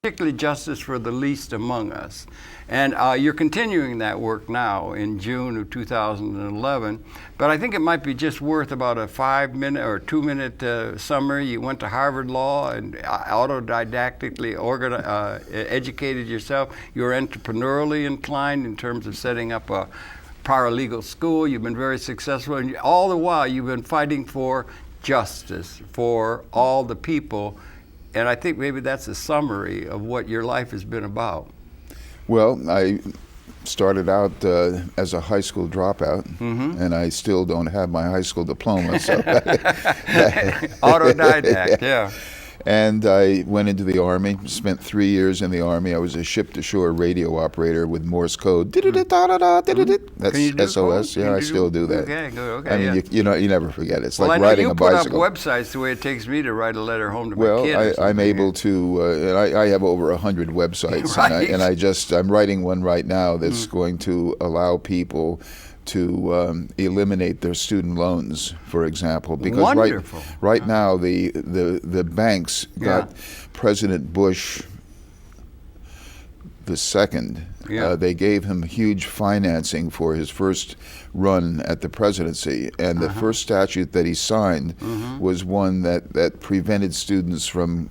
particularly justice for the least among us. And you're continuing that work now in June of 2011. But I think it might be just worth about a 5-minute or 2-minute summary. You went to Harvard Law and autodidactically educated yourself. You're entrepreneurially inclined in terms of setting up a paralegal school. You've been very successful. And all the while, you've been fighting for justice for all the people. And I think maybe that's a summary of what your life has been about. Well, I started out as a high school dropout, and I still don't have my high school diploma. So Autodidact, yeah. And I went into the Army, spent 3 years in the Army. I was a ship-to-shore radio operator with Morse code. That's SOS. Yeah, I still do that. Okay, good. Okay, I mean, yeah. you never forget it. It's Well, like I know riding you a put up bicycle. websites the way it takes me to write a letter home to my Well, kid. or something. I'm able to, and I have over 100 websites, Right. and I'm writing one right now that's going to allow people to eliminate their student loans, for example, because Wonderful. right now the banks got President Bush the second. Yeah. They gave him huge financing for his first run at the presidency, and the first statute that he signed was one that prevented students from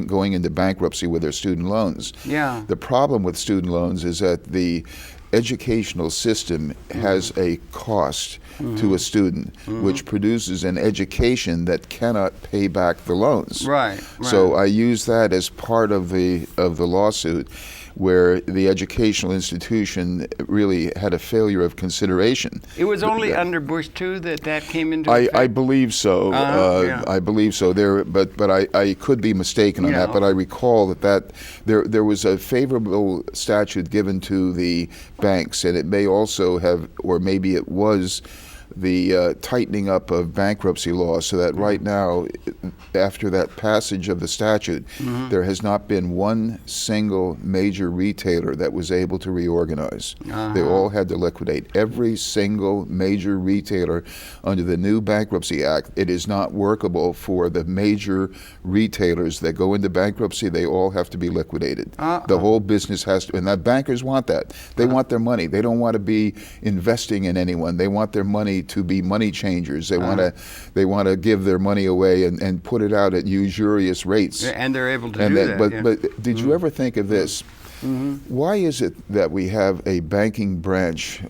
going into bankruptcy with their student loans. Yeah. The problem with student loans is that the educational system has a cost to a student, which produces an education that cannot pay back the loans. Right. So I use that as part of the lawsuit, where the educational institution really had a failure of consideration. It was only under Bush II that came into effect? I believe so. Yeah. I believe so. But I could be mistaken on that. But I recall that there was a favorable statute given to the banks, and it may also have, or maybe it was, the tightening up of bankruptcy law, so that right now, after that passage of the statute, there has not been one single major retailer that was able to reorganize. They all had to liquidate. Every single major retailer under the new Bankruptcy Act, it is not workable for the major retailers that go into bankruptcy. They all have to be liquidated. The whole business has to, and the bankers want that. They want their money. They don't want to be investing in anyone. They want their money to be money changers. They want to give their money away and put it out at usurious rates. And they're able to do that. But did you ever think of this? Why is it that we have a banking branch,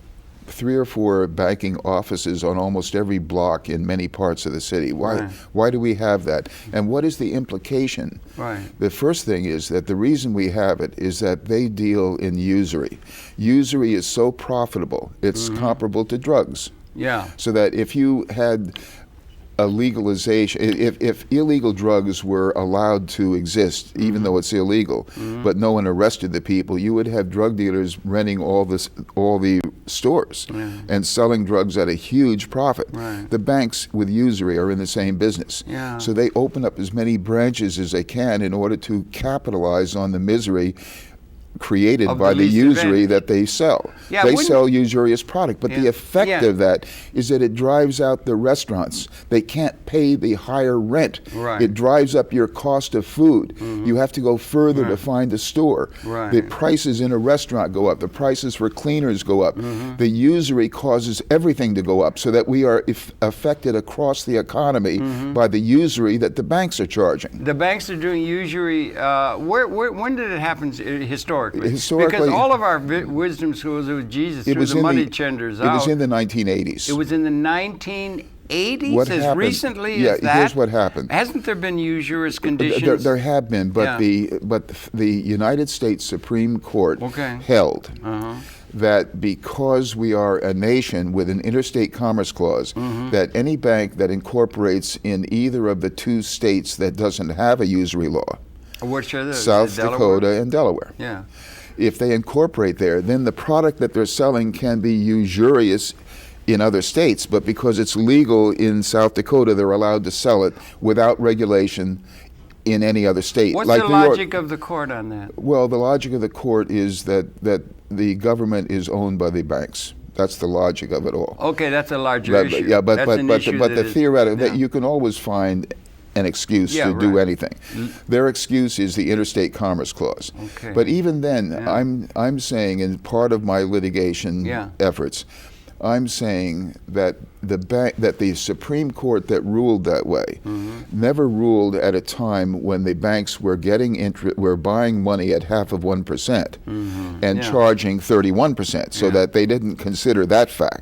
3 or 4 banking offices on almost every block in many parts of the city? Why do we have that? And what is the implication? Right. The first thing is that the reason we have it is that they deal in usury. Usury is so profitable, it's comparable to drugs. Yeah. So that if you had a legalization, if illegal drugs were allowed to exist, even though it's illegal, but no one arrested the people, you would have drug dealers renting all the stores and selling drugs at a huge profit. Right. The banks with usury are in the same business. Yeah. So they open up as many branches as they can in order to capitalize on the misery created by the usury that they sell. Yeah, they sell usurious product, but the effect Yeah. of that is that it drives out the restaurants. They can't pay the higher rent. Right. It drives up your cost of food. You have to go further to find a store. Right. The prices in a restaurant go up. The prices for cleaners go up. The usury causes everything to go up, so that we are affected across the economy by the usury that the banks are charging. The banks are doing usury. When did it happen historically? Historically, because all of our wisdom schools, it was Jesus threw the money changers out. It was in the 1980s. It was in the 1980s, What as happened? recently as that. Here's what happened. Hasn't there been usurious conditions? There have been, but the United States Supreme Court held that because we are a nation with an interstate commerce clause, that any bank that incorporates in either of the 2 states that doesn't have a usury law, which are those? South Dakota and Delaware. Yeah. If they incorporate there, then the product that they're selling can be usurious in other states, but because it's legal in South Dakota, they're allowed to sell it without regulation in any other state. What's like the New York. logic of the court on that? Well, the logic of the court is that the government is owned by the banks. That's the logic of it all. Okay, that's a larger issue. Yeah, but That's an issue the that theoretical yeah. that you can always find an excuse Yeah, to do right. anything. Their excuse is the Interstate Commerce Clause. Okay. But even then, Yeah. I'm saying, in part of my litigation Yeah. efforts, I'm saying that the Supreme Court that ruled that way never ruled at a time when the banks were were buying money at half of 1% and Yeah. charging 31%, so Yeah. that they didn't consider that fact.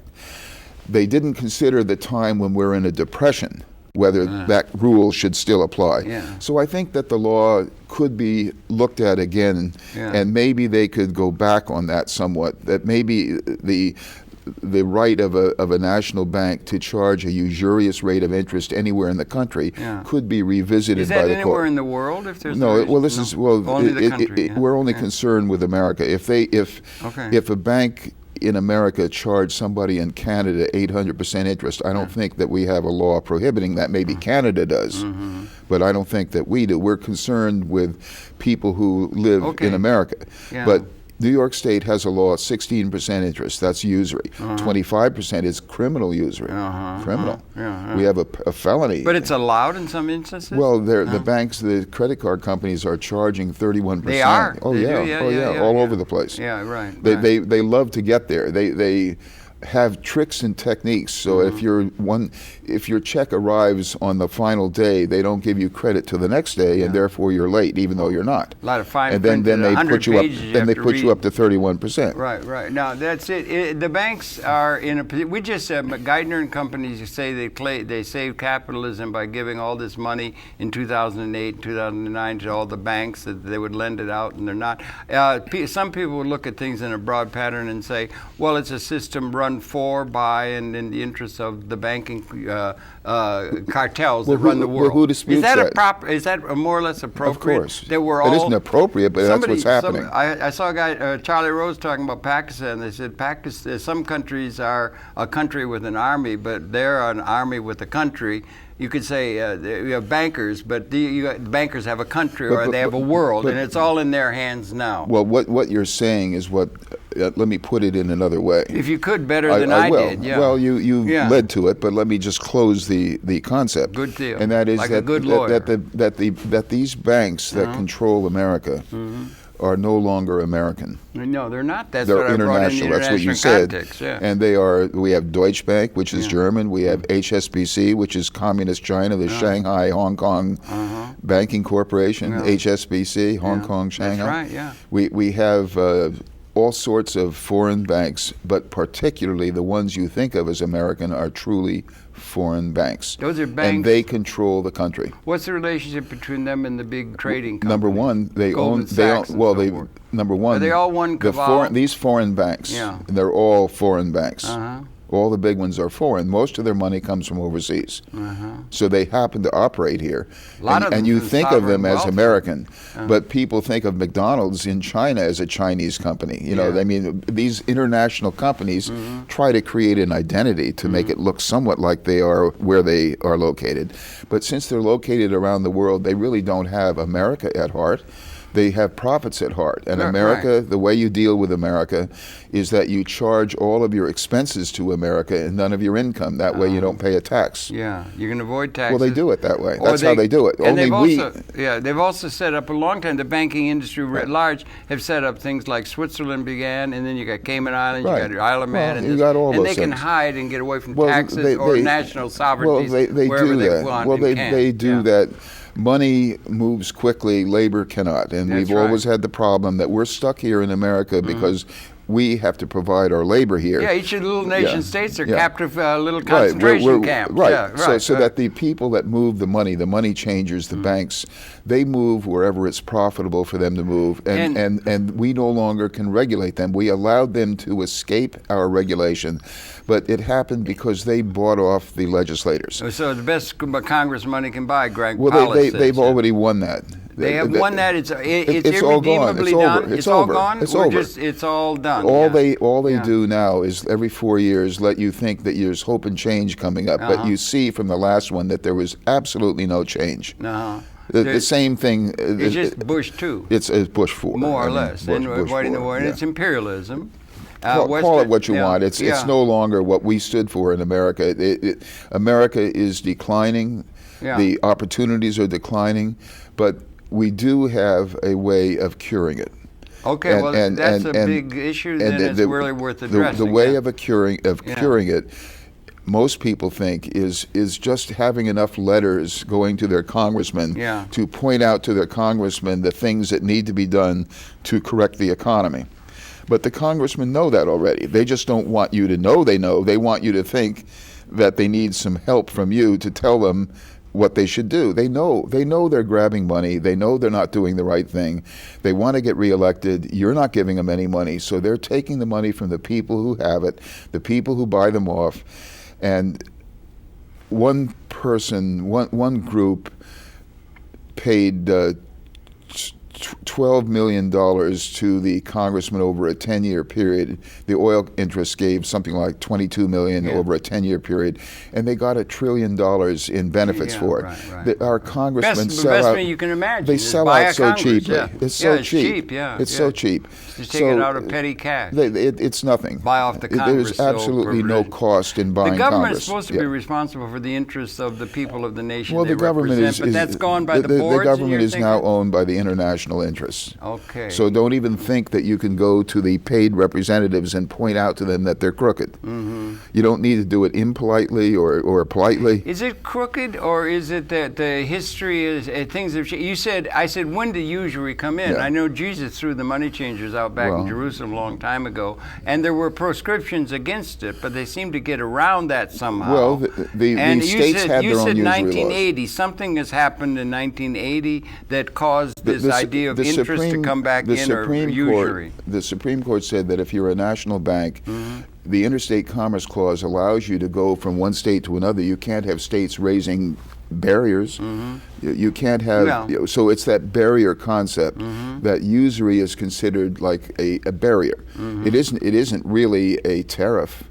They didn't consider the time when we're in a depression, whether that rule should still apply. Yeah. So I think that the law could be looked at again, Yeah. and maybe they could go back on that somewhat, that maybe the right of a national bank to charge a usurious rate of interest anywhere in the country Yeah. could be revisited Is by that the anywhere court. in the world? If there's No, well, this no? is well. Only the country. Yeah. We're only Yeah. concerned with America. Okay. If a bank in America charged somebody in Canada 800% interest, I don't think that we have a law prohibiting that. Maybe Canada does, but I don't think that we do. We're concerned with people who live Okay. in America. Yeah. But New York State has a law of 16% interest. That's usury. 25% is criminal usury. Criminal. Yeah. We have a felony. But it's allowed in some instances? Well, the banks, the credit card companies are charging 31%. They are. Oh, They yeah. do. Yeah, Oh, yeah, yeah. yeah, All yeah. over the place. Yeah, right. They, right. they love to get there. They have tricks and techniques. So if your check arrives on the final day, they don't give you credit till the next day, and therefore you're late, even though you're not. A lot of fine And print then that they 100 put you up. pages you Then have they to put you read. up to 31%. Right. Now that's it. The banks are in a position. We just said Geithner and companies say they saved capitalism by giving all this money in 2008, 2009 to all the banks that they would lend it out, and they're not. Some people would look at things in a broad pattern and say, well, it's a system run for, by, and in the interest of the banking cartels that run the world. Well, who disputes is that? that? Is that more or less appropriate? Of course. That we're It all, isn't appropriate, but that's what's happening. I saw a guy, Charlie Rose, talking about Pakistan. They said some countries are a country with an army, but they're an army with a country. You could say you have bankers, but bankers have a country, or they have a world, and it's all in their hands now. Well, what you're saying is what. Let me put it in another way. If you could, better than I will. did. Yeah. Well, you Yeah. led to it, but let me just close the concept. Good deal. And that is Like a good lawyer. that these banks that control America are no longer American. No, they're not. That's They're what I brought in the international. That's what you international said. context. Yeah. And they are. We have Deutsche Bank, which is German. We have HSBC, which is Communist China. The Shanghai Hong Kong Banking Corporation. HSBC, Hong Kong, Shanghai. That's right. Yeah. We have all sorts of foreign banks, but particularly the ones you think of as American are truly foreign banks. Those are banks. And they control the country. What's the relationship between them and the big trading companies? Number one, they Goldman own. They own. Sachs and Well, so they. forth. Number one. Are they all one cabal? These foreign banks. Yeah. They're all foreign banks. Uh-huh. All the big ones are foreign. Most of their money comes from overseas. So they happen to operate here. A lot of them and you from think of them sovereign as wealth. American, but people think of McDonald's in China as a Chinese company. You know, Yeah. I mean, these international companies try to create an identity to make it look somewhat like they are where they are located. But since they're located around the world, they really don't have America at heart. They have profits at heart. And Right, America, the way you deal with America is that you charge all of your expenses to America and none of your income. That way you don't pay a tax. Yeah, you can avoid taxes. Well, they do it that way. Or That's how they do it. And Only they've also set up a long time. The banking industry writ large have set up things like Switzerland began, and then you got Cayman Islands, Right. you got your Isle of Man, Well, and, you this, got all and those they can things. hide and get away from Well, taxes or national sovereignties they wherever do they that. want. Well, and can. they do Yeah. that. Money moves quickly, labor cannot. And That's we've always right. had the problem that we're stuck here in America because we have to provide our labor here. Yeah, each of the little nation Yeah. states are Yeah. captive little Right, concentration camps. Right. Yeah, right. So that the people that move the money changers, the banks, they move wherever it's profitable for them to move, and we no longer can regulate them. We allowed them to escape our regulation, but it happened because they bought off the legislators. So the best Congress money can buy, Greg Well, Powell they've says. already won that. They have won that. It's all gone. irredeemably It's over. done. It's all over. gone. It's Or over. just it's all done. All yeah. they Yeah. do now is every 4 years let you think that there's hope and change coming up, but you see from the last one that there was absolutely no change. No. The same thing. It's just Bush too. It's Bush 4. More or I mean, less. Bush, and Bush avoiding the 4, war. And yeah. it's imperialism. Call it what you want. It's yeah. no longer what we stood for in America. America is declining. Yeah. The opportunities are declining, but we do have a way of curing it. Okay, well, that's a big issue, then it's really worth addressing. The way of curing it, most people think, is just having enough letters going to their congressman to point out to their congressman the things that need to be done to correct the economy. But the congressmen know that already. They just don't want you to know they know. They want you to think that they need some help from you to tell them what they should do. They know they're grabbing money. They know they're not doing the right thing. They want to get reelected. You're not giving them any money, so they're taking the money from the people who have it, the people who buy them off. And one group paid $12 million to the congressman over a 10-year period. The oil interests gave something like $22 million over a 10-year period, and they got $1 trillion in benefits for it. Right. Our congressmen sell out. Investment you can imagine. They sell out so cheaply. It's so cheap. It's so cheap. Just take it out of petty cash. It's nothing. Buy off the Congress. There's absolutely no cost in buying Congress. The government is supposed to be responsible for the interests of the people of the nation they the government represent, but that's gone by the boards. The government is now owned by the international interests. Okay. So don't even think that you can go to the paid representatives and point out to them that they're crooked. Mm-hmm. You don't need to do it impolitely or politely. Is it crooked, or is it that the history is things have changed? I said, when did usury come in? I know Jesus threw the money changers out back in Jerusalem a long time ago, and there were proscriptions against it, but they seemed to get around that somehow. Well, the states had their own usury laws. You said 1980. Something has happened in 1980 that caused this idea of interest to come back in, or usury. The Supreme Court said that if you're a national bank, the Interstate Commerce Clause allows you to go from one state to another. You can't have states raising barriers. You can't have, so it's that barrier concept that usury is considered like a barrier. It isn't really a tariff.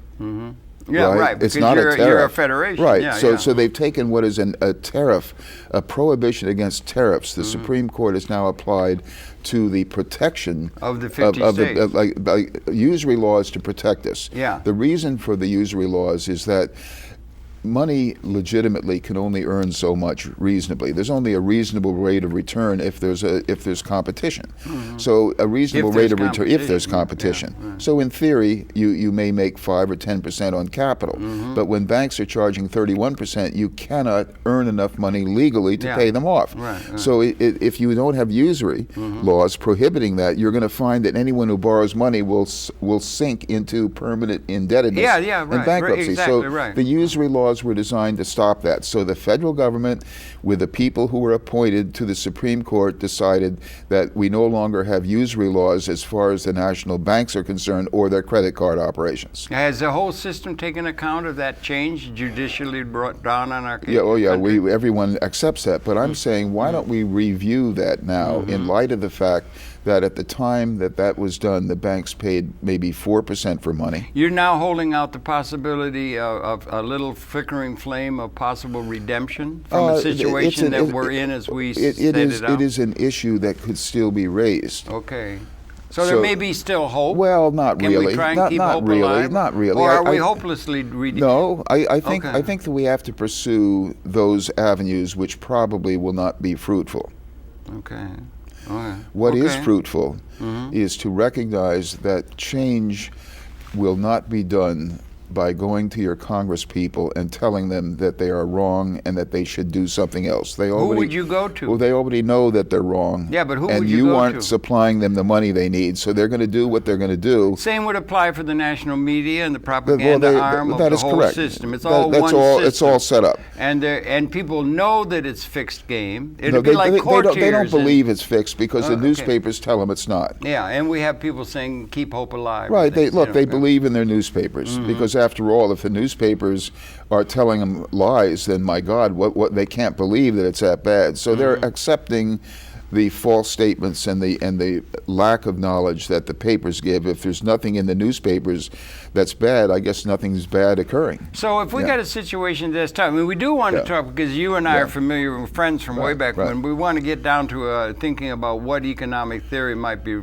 Yeah, right. It's not a tariff. You're a federation. Right. So they've taken what is a tariff, a prohibition against tariffs. The Supreme Court has now applied to the protection of the 50 states. Like usury laws to protect us. Yeah. The reason for the usury laws is that money legitimately can only earn so much reasonably. There's only a reasonable rate of return if there's competition. So a reasonable rate of return if there's competition. So in theory, you may make 5 or 10% on capital, but when banks are charging 31%, you cannot earn enough money legally to pay them off. So if you don't have usury laws prohibiting that, you're going to find that anyone who borrows money will sink into permanent indebtedness and bankruptcy. The usury laws were designed to stop that. So the federal government, with the people who were appointed to the Supreme Court, decided that we no longer have usury laws as far as the national banks are concerned or their credit card operations. Has the whole system taken account of that change judicially brought down on our country? Everyone accepts that. But I'm saying, why don't we review that now in light of the fact that at the time that was done, the banks paid maybe 4% for money. You're now holding out the possibility of a little flickering flame of possible redemption from a situation that we're in as we stated out? It is an issue that could still be raised. Okay. So there may be still hope? Well, not really. Can we try and keep hope alive? Not really. Or are we hopelessly redeemed? No, I think that we have to pursue those avenues which probably will not be fruitful. Okay. What is fruitful is to recognize that change will not be done by going to your Congress people and telling them that they are wrong and that they should do something else. Who would you go to? Well, they already know that they're wrong. Yeah, but who would you go to? And you aren't supplying them the money they need, so they're going to do what they're going to do. Same would apply for the national media and the propaganda arm of the whole system. It's all one system. It's all set up. And people know that it's fixed game. It'll be like courtiers. They don't believe it's fixed because the newspapers tell them it's not. Yeah, and we have people saying, keep hope alive. Right. They believe in their newspapers because after all, if the newspapers are telling them lies, then my God, what they can't believe that it's that bad. So they're accepting the false statements and the lack of knowledge that the papers give. If there's nothing in the newspapers that's bad, I guess nothing's bad occurring. So if we got a situation this time, I mean, we do want to talk, because you and I are familiar with friends from way back when. We want to get down to thinking about what economic theory might be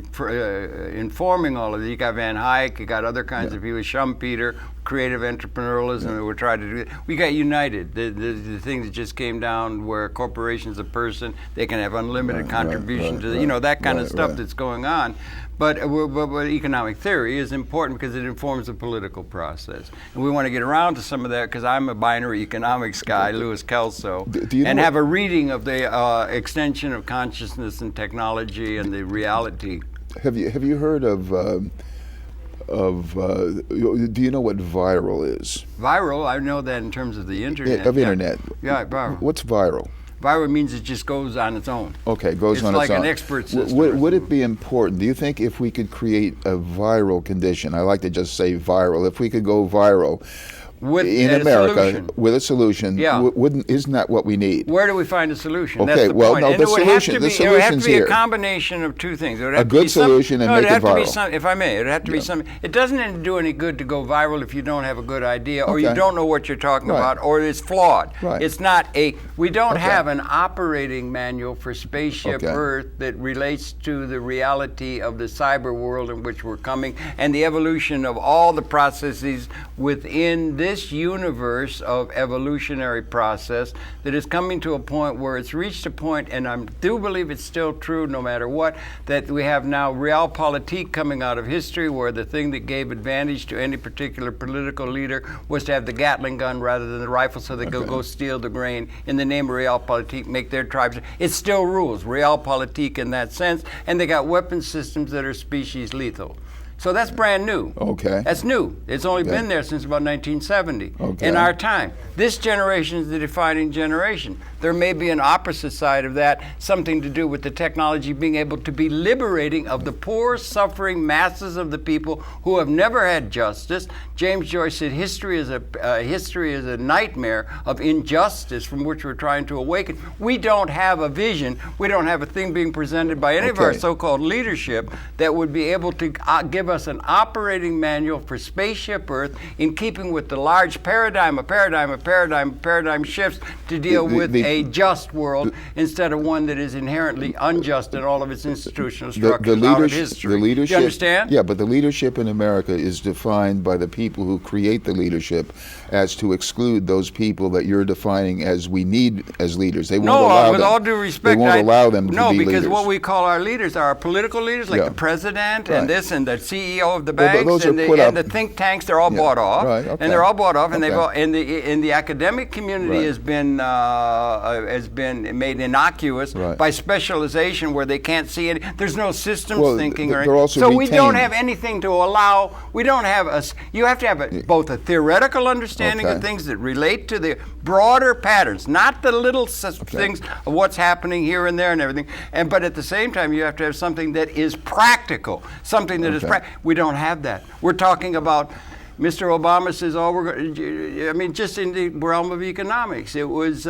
informing all of this. You got Van Hayek, you got other kinds of people, Schumpeter, creative entrepreneurialism that we're trying to do. We got United, the thing that just came down where a corporation's a person, they can have unlimited contribution to the, that kind of stuff that's going on. But economic theory is important because it informs the political process. And we want to get around to some of that because I'm a binary economics guy, Louis Kelso, and have a reading of the extension of consciousness and technology and the reality. Have you heard of do you know what viral is? Viral, I know that in terms of the internet. Yeah, internet. Yeah, viral. What's viral? Viral means it just goes on its own. Okay, goes on its own. It's like an expert system. Would it be important, do you think, if we could create a viral condition? I like to just say viral. If we could go viral in America with a solution, isn't that what we need? Where do we find a solution? Okay, that's the well, point. no, the solution's here. It would have to be a combination of two things. It would have a good solution and make it viral. If I may, it would have to be something. It doesn't do any good to go viral if you don't have a good idea or you don't know what you're talking about or it's flawed. Right. It's not we don't have an operating manual for Spaceship Earth that relates to the reality of the cyber world in which we're coming and the evolution of all the processes within this universe of evolutionary process that is coming to a point where it's reached a point, and I do believe it's still true no matter what, that we have now realpolitik coming out of history where the thing that gave advantage to any particular political leader was to have the Gatling gun rather than the rifle so they could go steal the grain in the name of realpolitik, make their tribes. It still rules, realpolitik in that sense, and they got weapon systems that are species lethal. So that's brand new. Okay. That's new. It's only been there since about 1970 in our time. This generation is the defining generation. There may be an opposite side of that, something to do with the technology being able to be liberating of the poor, suffering masses of the people who have never had justice. James Joyce said history is a nightmare of injustice from which we're trying to awaken. We don't have a vision. We don't have a thing being presented by any of our so-called leadership that would be able to give us an operating manual for Spaceship Earth in keeping with the large paradigm shifts to deal with a just world instead of one that is inherently unjust in all of its institutional structures out of history. The leadership, do you understand? Yeah, but the leadership in America is defined by the people who create the leadership as to exclude those people that you're defining as we need as leaders. They won't allow with them. all due respect, they won't allow them to be leaders. No, because what we call our leaders are our political leaders, like the president and this and the CEO of the banks and the think tanks. They're all bought off, and they're all bought off, and they've all, and the academic community has been made innocuous by specialization, where they can't see it. There's no systems thinking, so we don't have anything to allow. We don't have a. You have to have both a theoretical understanding of things that relate to the broader patterns, not the little things of what's happening here and there and everything. But at the same time, you have to have something that is practical, something that is practical. We don't have that. We're talking about. Mr. Obama says, just in the realm of economics, it was,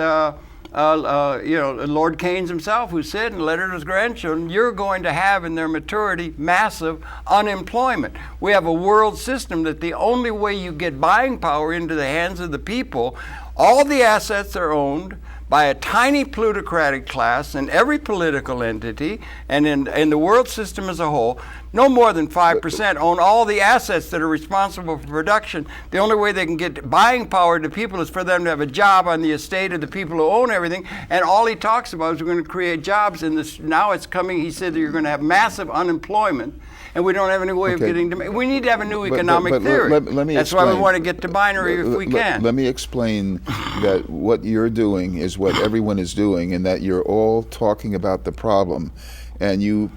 Lord Keynes himself who said in a letter to his grandchildren, you're going to have in their maturity massive unemployment. We have a world system that the only way you get buying power into the hands of the people, all the assets are owned by a tiny plutocratic class in every political entity, and in the world system as a whole, no more than 5% own all the assets that are responsible for production. The only way they can get buying power to people is for them to have a job on the estate of the people who own everything, and all he talks about is we're going to create jobs, and now it's coming, he said that you're going to have massive unemployment, and we don't have any way of getting to. We need to have a new economic theory. Let me That's explain. why we want to get to binary if we can. Let me explain that what you're doing is what everyone is doing, and that you're all talking about the problem, and you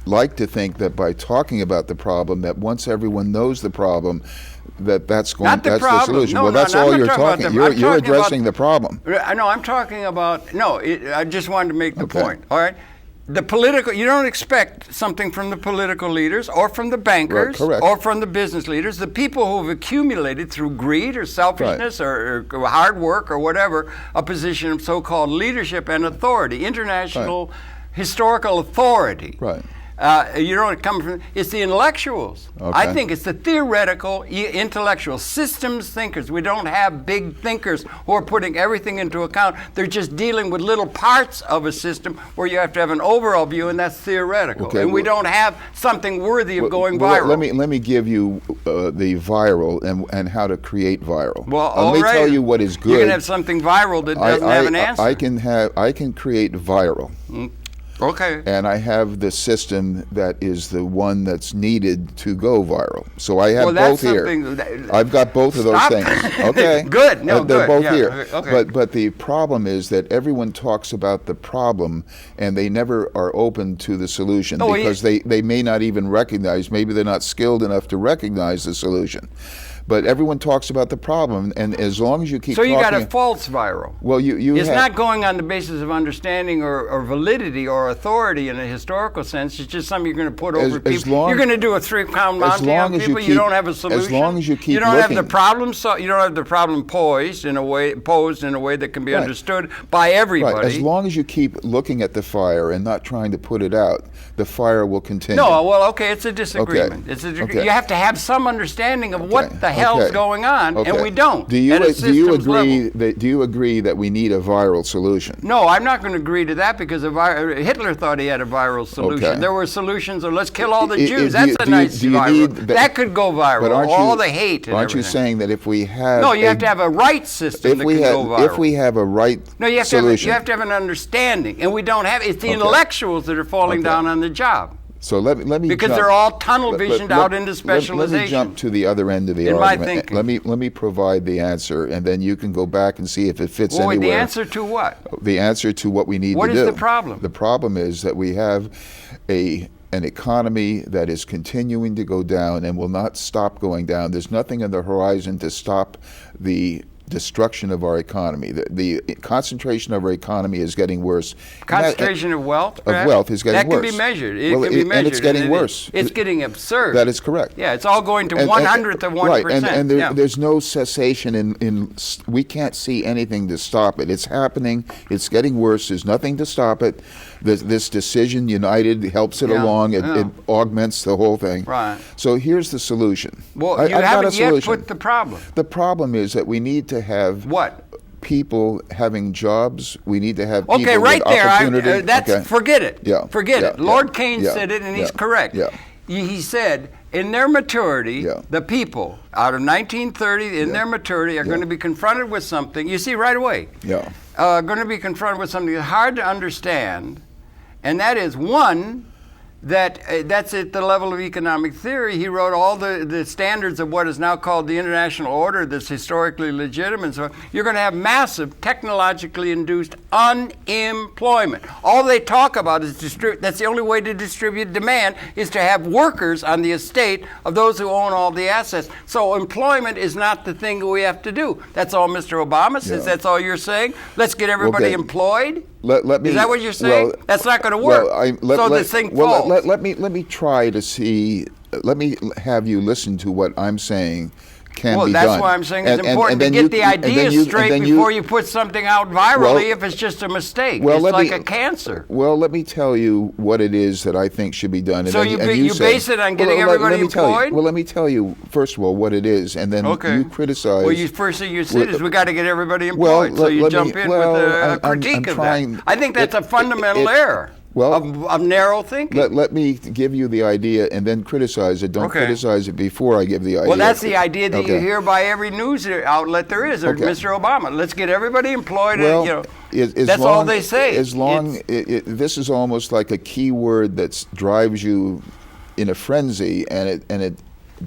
like to think that by talking about the problem, that once everyone knows the problem, that's the solution. No, well, that's all you're talking. You're addressing the problem. No, I'm talking about. No, I just wanted to make the point. All right. The political, you don't expect something from the political leaders or from the bankers or from the business leaders, the people who have accumulated through greed or selfishness or hard work or whatever, a position of so-called leadership and authority, international historical authority. Right. You know what it comes from? It's the intellectuals. Okay. I think it's the theoretical, intellectual systems thinkers. We don't have big thinkers who are putting everything into account. They're just dealing with little parts of a system where you have to have an overall view, and that's theoretical. Okay, and we don't have something worthy of going viral. Let me give you the viral and how to create viral. Well, let me tell you what is good. You can have something viral that doesn't have an answer. I can create viral. Okay. And I have the system that is the one that's needed to go viral. So I have both here. I've got both of those things. Okay. Good. No, they're good. both Yeah. here. Okay. But the problem is that everyone talks about the problem and they never are open to the solution because they may not even recognize, maybe they're not skilled enough to recognize the solution. But everyone talks about the problem, and as long as you keep talking... So you got a false viral. Well, it's not going on the basis of understanding or validity or authority in a historical sense. It's just something you're going to put over people. You're going to do a 3-pound Monty on people. You don't have a solution. As long as you keep You don't looking. have the problem. You don't have the problem posed in a way that can be understood by everybody. Right. As long as you keep looking at the fire and not trying to put it out, the fire will continue. No, well, okay, it's a disagreement. Okay. You have to have some understanding of what the hell's going on, and we don't. Do you agree that we need a viral solution? No, I'm not going to agree to that because Hitler thought he had a viral solution. Okay. There were solutions of let's kill all the Jews. That's a nice viral. That could go viral. But all the hate and aren't everything. you saying that if we have No, you have to have a right system that can go viral. If we have a right solution. You have to have an understanding, and we don't have. It's the intellectuals that are falling down on the job. So let me because jump, they're all tunnel visioned out into specialization. Let me jump to the other end of the argument. My thinking. Let me provide the answer, and then you can go back and see if it fits anywhere. The answer to what? The answer to what we need to do. What is the problem? The problem is that we have an economy that is continuing to go down and will not stop going down. There's nothing on the horizon to stop the destruction of our economy. The concentration of our economy is getting worse. Concentration of wealth? Of wealth is getting worse. That can be measured. It can be measured. And it's getting worse. It's getting absurd. That is correct. Yeah, it's all going to 100th of 1%. Right, and there's no cessation we can't see anything to stop it. It's happening. It's getting worse. There's nothing to stop it. This decision, United, helps it along. It augments the whole thing. Right. So here's the solution. Well, you haven't yet put the problem. The problem is that we need to have people having jobs. We need to have people with opportunity. Forget it. Yeah. Forget it. Lord Keynes said it, and he's correct. Yeah. He said, in their maturity, the people out of 1930, in their maturity, are going to be confronted with something. You see right away. Yeah. Going to be confronted with something hard to understand, and that is one. That's at the level of economic theory. He wrote all the standards of what is now called the international order that's historically legitimate. So you're going to have massive technologically induced unemployment. All they talk about is that's the only way to distribute demand is to have workers on the estate of those who own all the assets. So employment is not the thing we have to do. That's all Mr. Obama says. That's all you're saying. Let's get everybody employed. Is that what you're saying? That's not going to work. This thing falls. Let me try to see. Let me have you listen to what I'm saying. Can be that's done. why I'm saying it's important to get the ideas straight before you put something out virally if it's just a mistake. It's like a cancer. Well, let me tell you what it is that I think should be done. So you base it on getting everybody employed? Well, let me tell you, first of all, what it is, and then you criticize. Well, first thing you said is we got to get everybody employed. So you jump in with a critique of that. I think that's a fundamental error. Of narrow thinking. Let me give you the idea and then criticize it. Don't criticize it before I give the idea. Well, that's the idea that you hear by every news outlet there is, or Mr. Obama. Let's get everybody employed. Well, that's all they say. This is almost like a key word that drives you in a frenzy, and it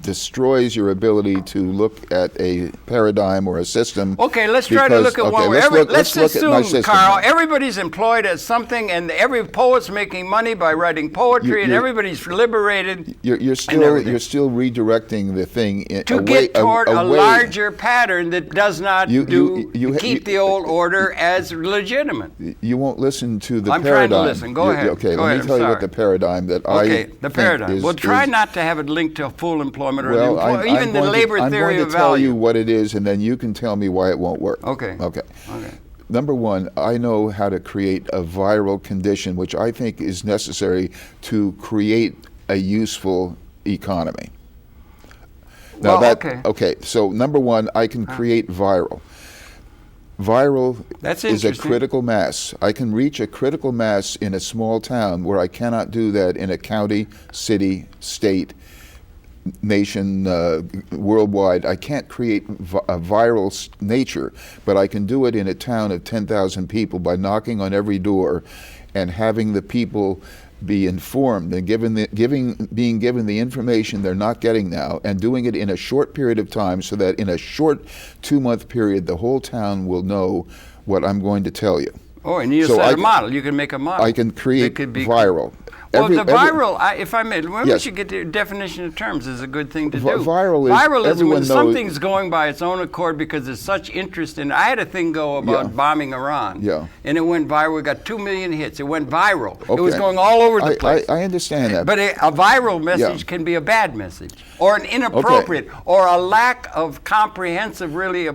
destroys your ability to look at a paradigm or a system. Okay, let's try to look at one. Let's assume, Carl, everybody's employed at something, and every poet's making money by writing poetry, and everybody's liberated. You're still redirecting the thing to get toward a larger pattern that does not keep the old order as legitimate. You won't listen to the paradigm. I'm trying to listen. Go ahead. Okay, let me tell you what the paradigm that the paradigm. Well, try not to have it linked to full employment. Even the labor theory of value. I'm going to tell you what it is, and then you can tell me why it won't work. Okay. number one, I know how to create a viral condition, which I think is necessary to create a useful economy. Now okay. So number one, I can create viral. Viral is a critical mass. I can reach a critical mass in a small town where I cannot do that in a county, city, state, nation, worldwide. I can't create a viral nature, but I can do it in a town of 10,000 people by knocking on every door and having the people be informed and being given the information they're not getting now, and doing it in a short period of time, so that in a short 2-month period the whole town will know what I'm going to tell you. Oh, and you set a model. You can make a model. I can create viral. Well, viral, if I may, maybe we should get the definition of terms. Is a good thing to do. Viral is when something's going by its own accord because there's such interest in it. I had a thing go about bombing Iran, and it went viral. We got 2 million hits. It went viral. Okay. It was going all over the place. I understand that. But a viral message can be a bad message, or an inappropriate, or a lack of comprehensive, really,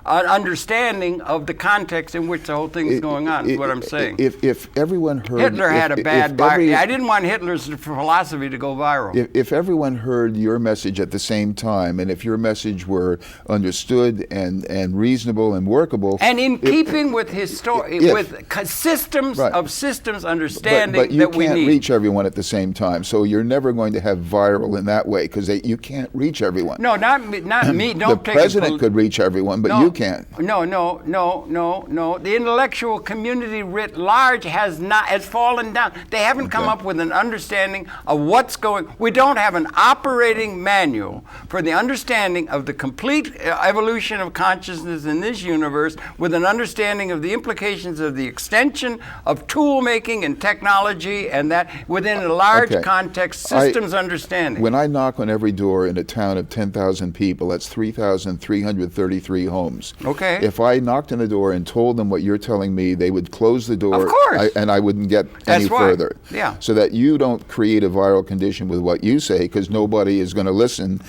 understanding of the context in which the whole thing is going on, is what I'm saying. If everyone heard... Hitler had a bad viral. I didn't want Hitler's philosophy to go viral. If everyone heard your message at the same time, and if your message were understood and reasonable and workable, and in keeping with systems of systems understanding but you can't reach everyone at the same time, so you're never going to have viral in that way, because you can't reach everyone. No, not me. The president could reach everyone, but you can't. No. The intellectual community writ large has fallen down. They haven't come up with an understanding of what's going. We don't have an operating manual for the understanding of the complete evolution of consciousness in this universe, with an understanding of the implications of the extension of tool making and technology, and that within a large context, systems understanding. When I knock on every door in a town of 10,000 people, that's 3,333 homes. Okay. If I knocked on the door and told them what you're telling me, they would close the door. Of course. And I wouldn't get any further. Yeah. So that you don't create a viral condition with what you say, because nobody is going to listen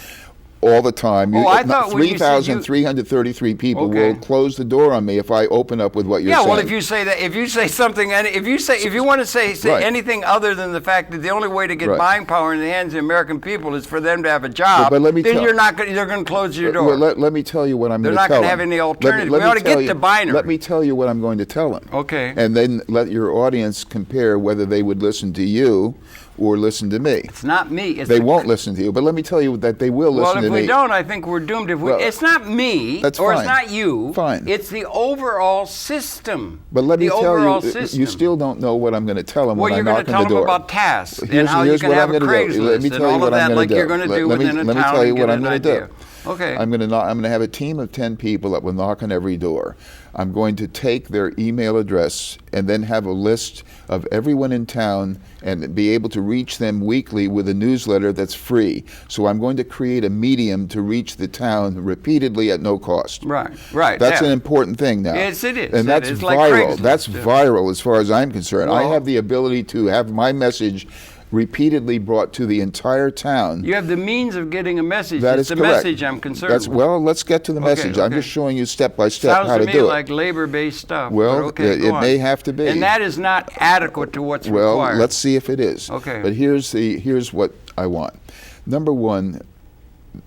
all the time. I thought 3,333 people will close the door on me if I open up with what you're saying. Yeah, well, if you say that, if you say something, and if you want to say anything other than the fact that the only way to get buying power in the hands of the American people is for them to have a job, then you're not going. They're going to close your door. Let me tell you what I'm going to tell them. They're not going to have any alternative. We ought to get to binary. Let me tell you what I'm going to tell them. Okay. And then let your audience compare whether they would listen to you or listen to me. It's not me. They won't listen to you, but let me tell you that they will listen to me. Well, if we don't, I think we're doomed. It's not me, that's or fine. It's not you. Fine. It's the overall system. But let me tell you, you still don't know what I'm going to tell them when I knock on the door. Well, you're going to tell them about tasks and how you can have a Craigslist and all of that, like you're going to do within a town. Let me tell you what I'm going to do. Okay. I'm going to have a team of 10 people that will knock on every door. I'm going to take their email address and then have a list of everyone in town and be able to reach them weekly with a newsletter that's free. So I'm going to create a medium to reach the town repeatedly at no cost. Right. That's an important thing now. Yes, it is. And that's viral. That's viral as far as I'm concerned. I have the ability to have my message repeatedly brought to the entire town. You have the means of getting a message. That it's is the correct. Message I'm concerned with. Well, let's get to the message. I'm just showing you step by step how to do it. Sounds to me like labor-based stuff. Well, it may have to be. And that is not adequate to what's required. Well, let's see if it is. Okay. But here's what I want. Number one,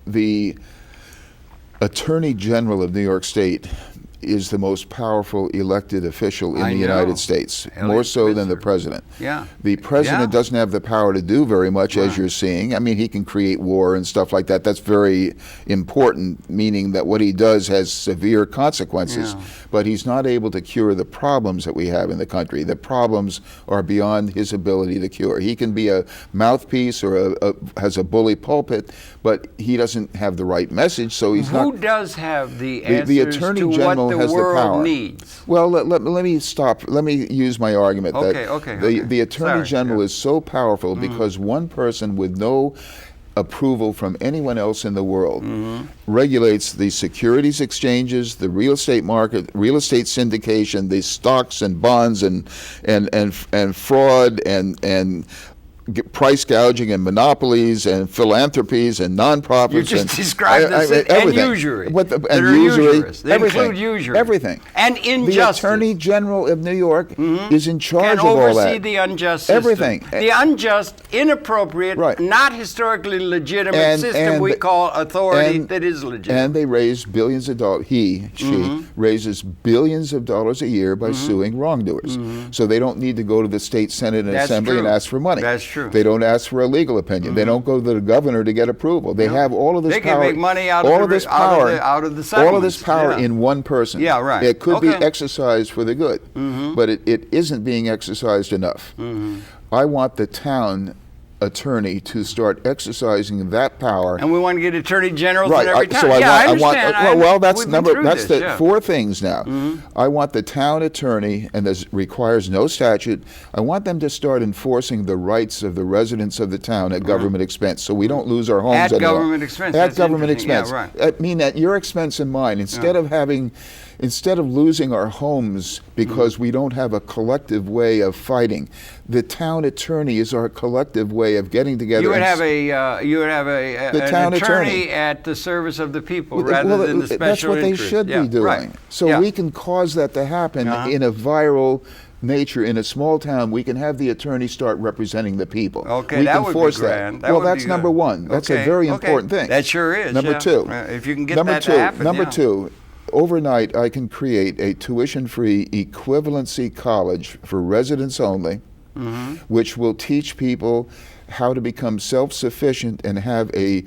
the Attorney General of New York State is the most powerful elected official in the United States, more so than the president. Yeah. The president doesn't have the power to do very much, as you're seeing. I mean, he can create war and stuff like that. That's very important, meaning that what he does has severe consequences. But he's not able to cure the problems that we have in the country. The problems are beyond his ability to cure. He can be a mouthpiece or has a bully pulpit, but he doesn't have the right message, so he's not. Who does have the answers the Attorney to General what has the the world power. needs? Well, let me stop. Let me use my argument that the Attorney General is so powerful because one person with no approval from anyone else in the world regulates the securities exchanges, the real estate market, real estate syndication, the stocks and bonds and fraud and price gouging and monopolies and philanthropies and nonprofits. You just described this everything. And usury. And usury. They include usury. Everything. And injustice. The Attorney General of New York is in charge of all that. Can oversee the unjust system. Everything. The unjust, inappropriate, not historically legitimate system we call authority that is legitimate. And they raise billions of dollars. She raises billions of dollars a year by suing wrongdoers. So they don't need to go to the state Senate and Assembly and ask for money. That's true. They don't ask for a legal opinion. They don't go to the governor to get approval. They have all of this power. They can make money out of the settlements. All of this power in one person. Yeah, right. It could be exercised for the good, but it isn't being exercised enough. I want the town attorney to start exercising that power. And we want to get attorney generals in every town. So I understand. Well, that's this, the 4 things now. I want the town attorney, and this requires no statute, I want them to start enforcing the rights of the residents of the town at government expense, so we don't lose our homes at anymore. Government expense. At government expense. Yeah, right. I mean, at your expense and mine, instead of losing our homes because we don't have a collective way of fighting, the town attorney is our collective way of getting together. You would have an attorney at the service of the people rather than the special That's what interest. they should be doing. Right. So we can cause that to happen in a viral nature. In a small town, we can have the attorney start representing the people. Okay, we that can would force be grand. That. Well, that's number one. That's a very important thing. That sure is. Number two. If you can get that to happen. Number two. Overnight, I can create a tuition-free equivalency college for residents only, which will teach people how to become self-sufficient and have a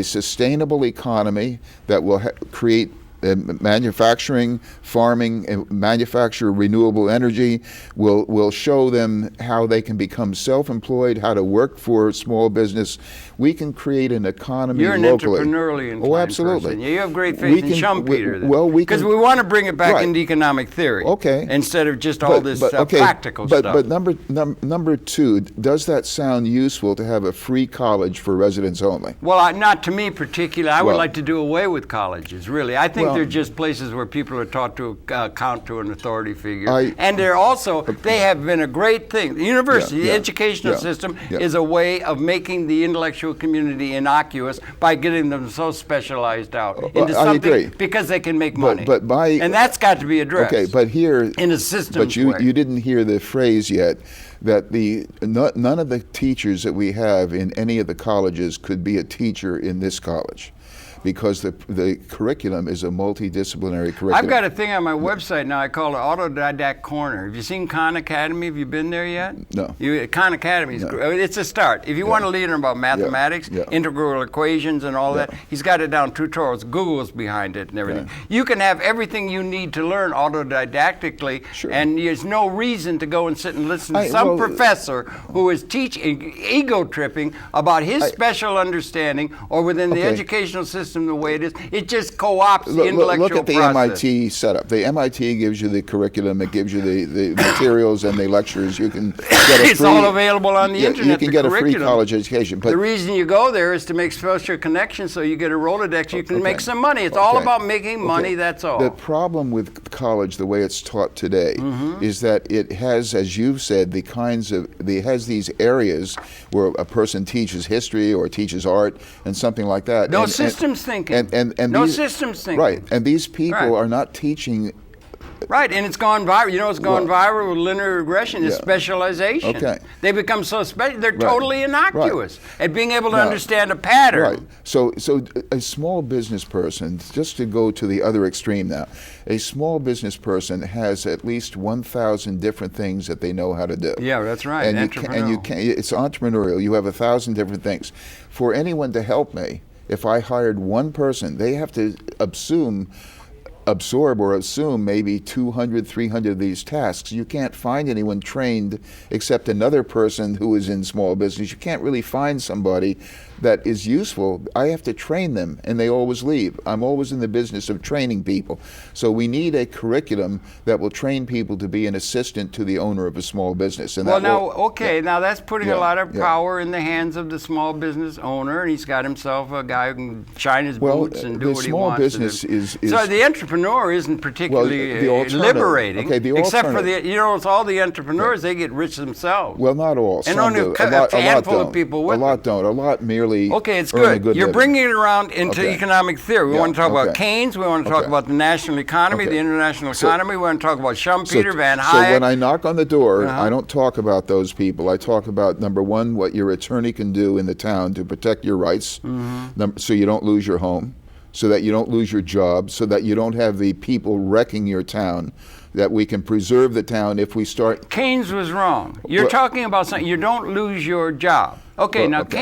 sustainable economy that will create manufacturing, farming, and manufacture renewable energy. Will show them how they can become self-employed, how to work for small business. We can create an economy locally. You're an entrepreneurially inclined absolutely. person. You have great faith in Schumpeter. Because we want to bring it back into economic theory. Instead of just all this practical stuff. But number two, does that sound useful to have a free college for residents only? Well, not to me particularly. I would like to do away with colleges, really. I think they're just places where people are taught to account to an authority figure. And they're also, they have been a great thing. The university, the educational system is a way of making the intellectual community innocuous by getting them so specialized out into something because they can make money. And that's got to be addressed. Okay, but here, in a systems way. You didn't hear the phrase yet that none of the teachers that we have in any of the colleges could be a teacher in this college, because the curriculum is a multidisciplinary curriculum. I've got a thing on my website now. I call it Autodidact Corner. Have you seen Khan Academy? Have you been there yet? No. Khan Academy is it's a start. If you want to learn about mathematics, integral equations, and all that, he's got it down, tutorials. Google's behind it and everything. You can have everything you need to learn autodidactically, and there's no reason to go and sit and listen to some professor who is teaching, ego tripping about his special understanding, or within the educational system the way it is. It just co-opts the intellectual process. Look at the MIT setup. The MIT gives you the curriculum, it gives you the materials and the lectures. You can get it's all available on the internet. You can get a free college education. But the reason you go there is to make social connections, so you get a Rolodex, you can make some money. It's all about making money, that's all. The problem with college, the way it's taught today, is that it has, as you've said, it has these areas where a person teaches history or teaches art and something like that. No systems thinking. And systems thinking. Right, and these people are not teaching. Right, and it's gone viral. You know what's gone viral with linear regression is specialization. Okay. They become so special, they're totally innocuous at being able to understand a pattern. Right. So a small business person, just to go to the other extreme now, a small business person has at least 1,000 different things that they know how to do. Yeah, that's right. And it's entrepreneurial. You have 1,000 different things. For anyone to help me, if I hired one person, they have to absorb maybe 200, 300 of these tasks. You can't find anyone trained except another person who is in small business. You can't really find somebody that is useful. I have to train them, and they always leave. I'm always in the business of training people. So we need a curriculum that will train people to be an assistant to the owner of a small business. And now that's putting a lot of power in the hands of the small business owner, and he's got himself a guy who can shine his boots and do what he wants. The small business is so the entrepreneur entrepreneur isn't particularly the alternative- liberating. okay, the except for alternative- it's all the entrepreneurs, they get rich themselves. Well, not all. And Some only do. a handful don't. of people with A lot don't. A lot merely Okay, it's earn a good. good You're living. bringing it around into Okay. economic theory. We Yeah, want to talk about okay. Keynes. We want to talk Okay. about the national economy, Okay. the international So- economy. We want to talk about Schumpeter, Van So Hayek. when I knock on the door, Uh-huh. I don't talk about those people. I talk about, number one, what your attorney can do in the town to protect your rights, so you don't lose your home, so that you don't lose your job, so that you don't have the people wrecking your town, that we can preserve the town if we start. Keynes was wrong. You're Well- talking about something, you don't lose your job. Okay, Well, now okay.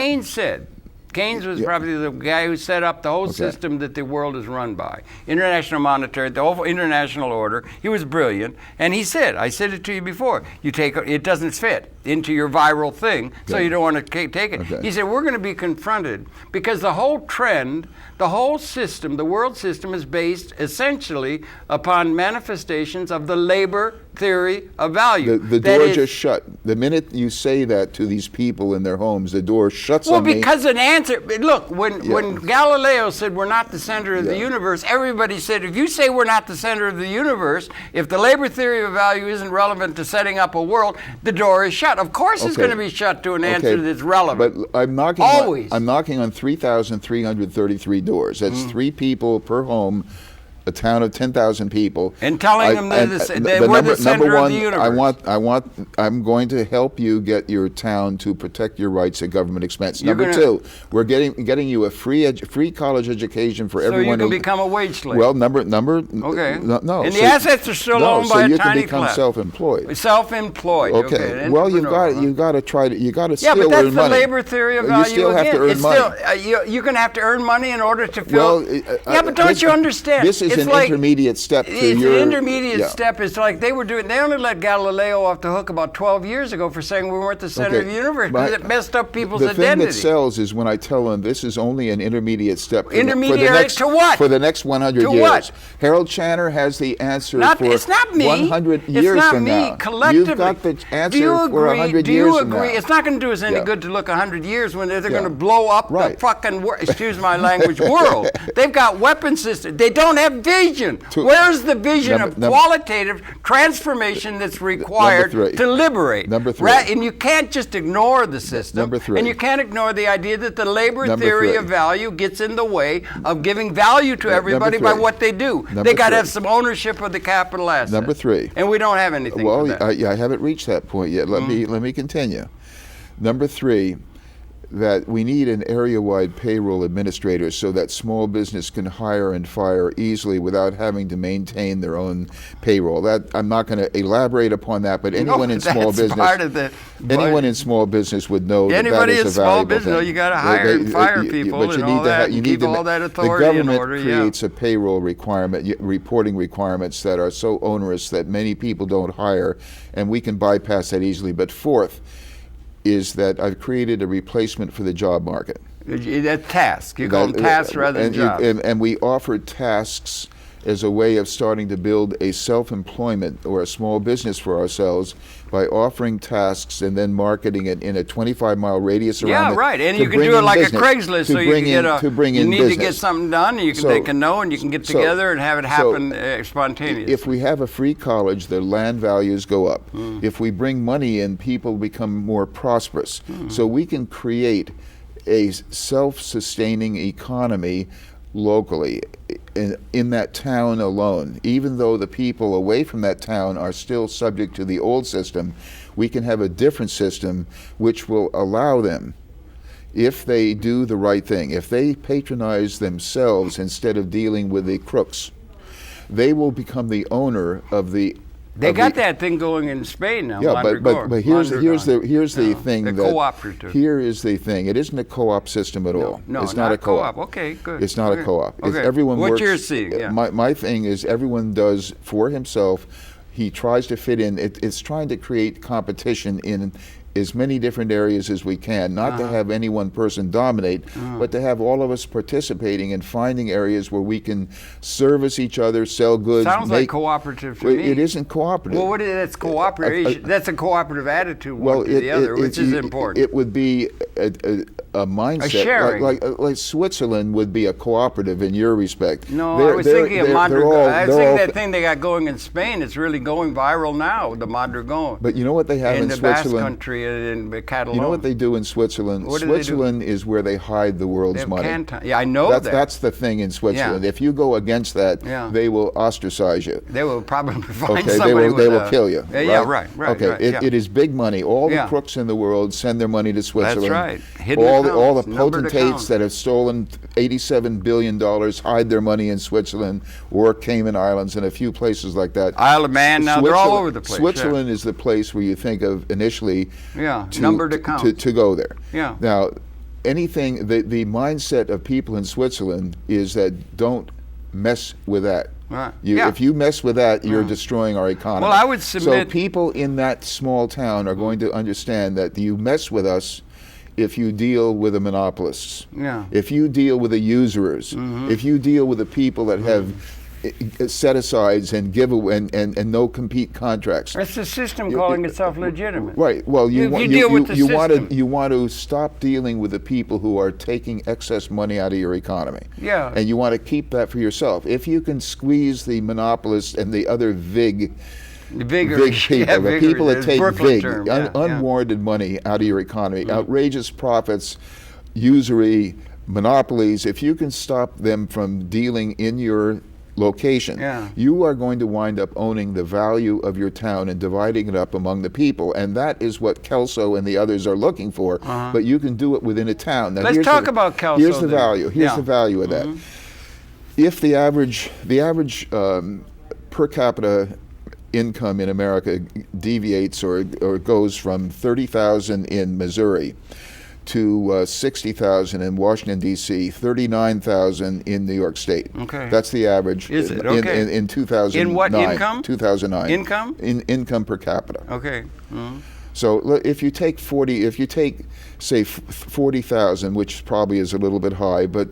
Keynes was Yeah. probably the guy who set up the whole system that the world is run by. International monetary, the whole international order. He was brilliant. And he said, I said it to you before, it doesn't fit into your viral thing, so Okay. you don't want to take it. Okay. He said, we're going to be confronted because the whole trend, the whole system, the world system is based essentially upon manifestations of the labor theory of value. The That door is- just shut. The minute you say that to these people in their homes, the door shuts Well, on me. because an answer. Look, when Galileo said we're not the center of the Yeah. universe, everybody said if you say we're not the center of the universe, if the labor theory of value isn't relevant to setting up a world, the door is shut. Of course, it's Okay. going to be shut to an answer that's relevant. But I'm knocking. Always. I'm knocking on 3,333 doors. That's 3 people per home. A town of 10,000 people, And telling them that we're the center of the universe. I'm going to help you get your town to protect your rights at government expense. You're Number gonna- 2, we're getting you a free college education for So everyone. you can who- become a wage slave. Well, number. Okay. No. And the assets are still owned by a you tiny can become class. self-employed. Self-employed. Okay. an Well, entrepreneur, you've got to try to. You got to Yeah, still but that's earn the money. labor theory of You value still have again. to earn It's money. still, you're going to have to earn money in order to fill. Well, yeah, but don't you understand? This is It's an like- intermediate step to It's your an intermediate yeah. step. It's like they only let Galileo off the hook about 12 years ago for saying we weren't the center of the universe because it messed up people's the identity. thing that sells is when I tell them this is only an intermediate step. Intermediary to what? For the next 100 To years. what? Harold Channer has the answer for It's not me. 100 It's years not from me. now. Collectively. You've got the answer Do you for agree? 100 Do years you from now. agree? It's not going to do us any Yeah. good to look 100 years when they're Yeah. going to blow up the Right. fucking excuse my language world. They've got weapon systems. They don't have vision. To- Where's the vision of Number- qualitative transformation that's required Number 3. to liberate? Number 3. And you can't just ignore the system. Number 3. And you can't ignore the idea that the labor Number theory 3. of value gets in the way of giving value to everybody by 3. what they do. Number They got to 3. have some ownership of the capital assets. Number 3. And we don't have anything for Well, that. I haven't reached that point yet. Let me continue. Number 3, that we need an area-wide payroll administrator so that small business can hire and fire easily without having to maintain their own payroll. That I'm not going to elaborate upon that, but anyone in small that's business, part of the anyone in small business would know Anybody that in is a small valuable business, thing. you got to hire and fire people but you and need all to that, you and need keep to all that the authority in government order. creates a payroll requirement, reporting requirements that are so onerous that many people don't hire, and we can bypass that easily. But fourth is that I've created a replacement for the job market. A task. You call them tasks rather than jobs. And we offer tasks as a way of starting to build a self-employment or a small business for ourselves by offering tasks and then marketing it in a 25-mile radius around Yeah, it right. And to you can bring do it in like business, a Craigslist, to so you bring can get in- to bring you in need to get business. something done, and So- they can know, and you can get so- together and have it happen so spontaneously. If we have a free college, the land values go up. If we bring money in, people become more prosperous. So we can create a self-sustaining economy locally in that town alone. Even though the people away from that town are still subject to the old system, we can have a different system which will allow them, if they do the right thing, if they patronize themselves instead of dealing with the crooks, they will become the owner of the. They of got the, that thing going in Spain now. Yeah, but here's the thing the that cooperative. here is the thing. It isn't a co-op system at all. No, it's not a co-op. Okay, good. It's not Okay. a co-op. If Okay. everyone What works, you're seeing, yeah. My thing is everyone does for himself. He tries to fit in. It's trying to create competition in as many different areas as we can, not to have any one person dominate, but to have all of us participating and finding areas where we can service each other, sell goods. Sounds like cooperative to Well, me. it isn't cooperative. Well, that's cooperative. That's a cooperative attitude one to the other, which is important. It would be mindset. sharing. Like Switzerland would be a cooperative in your respect. No, They're- I was they're- thinking of they're- they're Mondragon. all- I was they're thinking all- that thing they got going in Spain. It's really going viral now, the Mondragon. But you know what they have in the Basque Switzerland? country and in Catalonia. You know what they do in Switzerland? What do they do? Switzerland is where they hide the They world's have money. canton. Yeah, I know that. That's the thing in Switzerland. Yeah. If you go against that, Yeah. they will ostracize you. They will probably find Okay, somebody they with will kill you. Yeah, right. Okay, right, it is big money. All the Yeah. crooks in the world send their money to Switzerland. right. Hidden All the accounts, numbered potentates accounts. that have stolen $87 billion hide their money in Switzerland or Cayman Islands and a few places like that. Isle of Man, now they're all over the place. Switzerland is the place where you think of initially numbered accounts. to go there. Yeah. Now, the mindset of people in Switzerland is that don't mess with that. Right. If you mess with that, you're destroying our economy. Well, I would submit. So people in that small town are going to understand that you mess with us if you deal with the monopolists. Yeah. If you deal with the usurers. If you deal with the people that have set-asides and give away and no compete contracts. It's the system calling itself legitimate. Right. Well, you deal with the system. You want to stop dealing with the people who are taking excess money out of your economy. Yeah. And you want to keep that for yourself. If you can squeeze the monopolists and the other vig people, the people that take vig, unwarranted money out of your economy, outrageous profits, usury, monopolies, if you can stop them from dealing in your location, you are going to wind up owning the value of your town and dividing it up among the people, and that is what Kelso and the others are looking for. But you can do it within a town. Now, let's talk about Kelso. Here's the value. Here's the value of that. If the average per capita income in America deviates or goes from 30,000 in Missouri to 60,000 in Washington, D.C., 39,000 in New York State. Okay. That's the average. Is it? Okay. In 2009. In what income? 2009. Income? Income per capita. Okay. So if you take say 40,000, which probably is a little bit high, but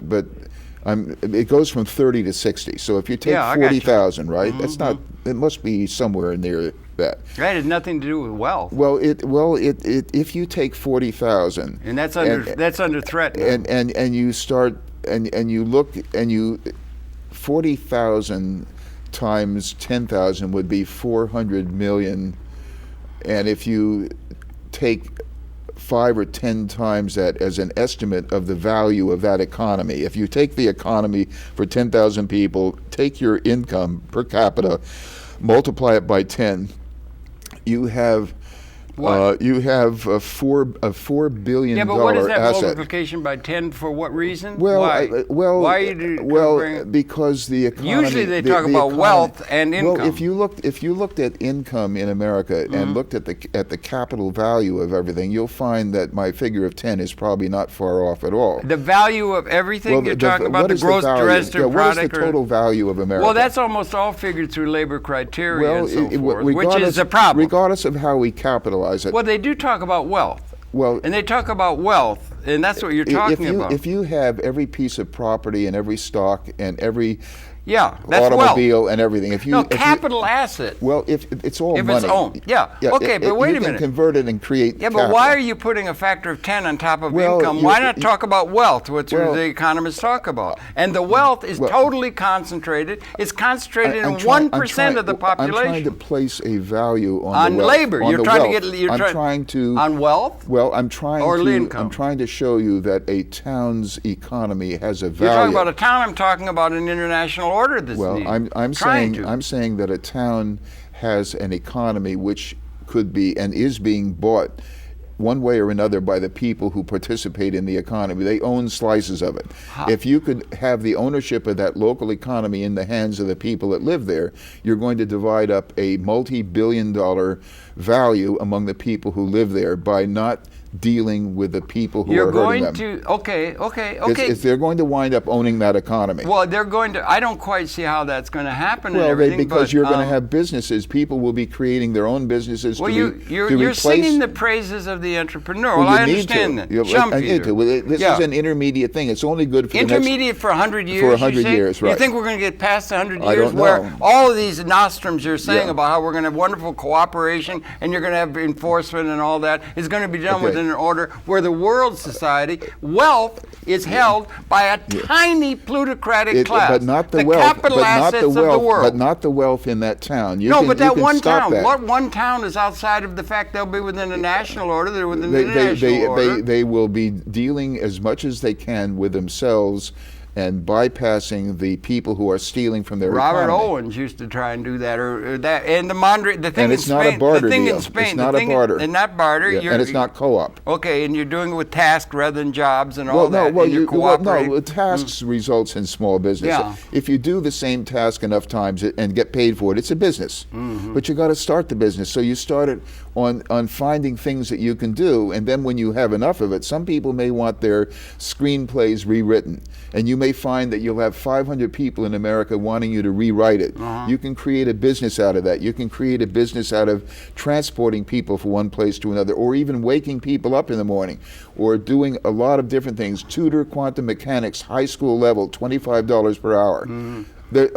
it goes from 30 to 60. So if you take 40,000, right? That's not. It must be somewhere near that. That has nothing to do with wealth. Well, if you take 40,000, and that's under threat now. and you start and you look and you 40,000 times 10,000 would be 400 million, and if you take 5 or 10 times that as an estimate of the value of that economy. If you take the economy for 10,000 people, take your income per capita, multiply it by 10, you have a $4 billion yeah, but what is that asset. multiplication by 10 for what reason? Well, why? Why because the economy. Usually they talk about wealth and income. Well, if you looked at income in America and looked at the capital value of everything, you'll find that my figure of 10 is probably not far off at all. The value of everything you're talking about, the gross domestic product. What is the total value of America? Well, that's almost all figured through labor criteria and so forth, which regardless, is a problem. Regardless of how we capitalize it. Well, they do talk about wealth. Well, and they talk about wealth, and that's what you're talking about. If you have every piece of property and every stock and every that's automobile wealth. and everything. Capital asset. Well, if it's all if money. It's owned. Okay, but wait a minute. You can convert it and create but capital. why are you putting a factor of 10 on top of income? Why not talk about wealth, which the economists talk about? And the wealth is totally concentrated. It's concentrated in 1% of the population. I'm trying to place a value on the labor. On You're trying to get. I'm trying to on wealth. Well, I'm trying income. I'm trying to show you that a town's economy has a value. You're talking about a town. I'm talking about an international order that's needed. I'm saying that a town has an economy which could be and is being bought one way or another by the people who participate in the economy. They own slices of it. If you could have the ownership of that local economy in the hands of the people that live there, you're going to divide up a multi-billion-dollar value among the people who live there by not dealing with the people who are hurting them. Okay. They're going to wind up owning that economy. Well, they're going to. I don't quite see how that's going to happen. Because you're going to have businesses. People will be creating their own businesses. Well, you're singing the praises of the entrepreneur. Well, I understand that. I need to. This is an intermediate thing. It's only good for intermediate for 100 years. For 100 years, right? You think we're going to get past 100 years I don't know. where all of these nostrums you're saying about how we're going to have wonderful cooperation and you're going to have enforcement and all that is going to be done within in an order where the world society, wealth is held by a tiny plutocratic class. But not the wealth. Capital assets of the world. But not the wealth in that town. But that one town. What one town is outside of the fact they'll be within a national order? They're within the international order. They will be dealing as much as they can with themselves and bypassing the people who are stealing from their Robert economy. Owens used to try and do that, or that, and the thing and it's in not Spain, a barter the thing deal. in Spain, it's not a barter. And not barter. And it's not co-op. Okay, and you're doing it with tasks rather than jobs and all that. Tasks results in small business. Yeah. If you do the same task enough times and get paid for it, it's a business. Mm-hmm. But you got to start the business. So you start it on finding things that you can do, and then when you have enough of it, some people may want their screenplays rewritten, and you may find that you'll have 500 people in America wanting you to rewrite it. You can create a business out of that. You can create a business out of transporting people from one place to another, or even waking people up in the morning, or doing a lot of different things. Tutor quantum mechanics, high school level, $25 per hour.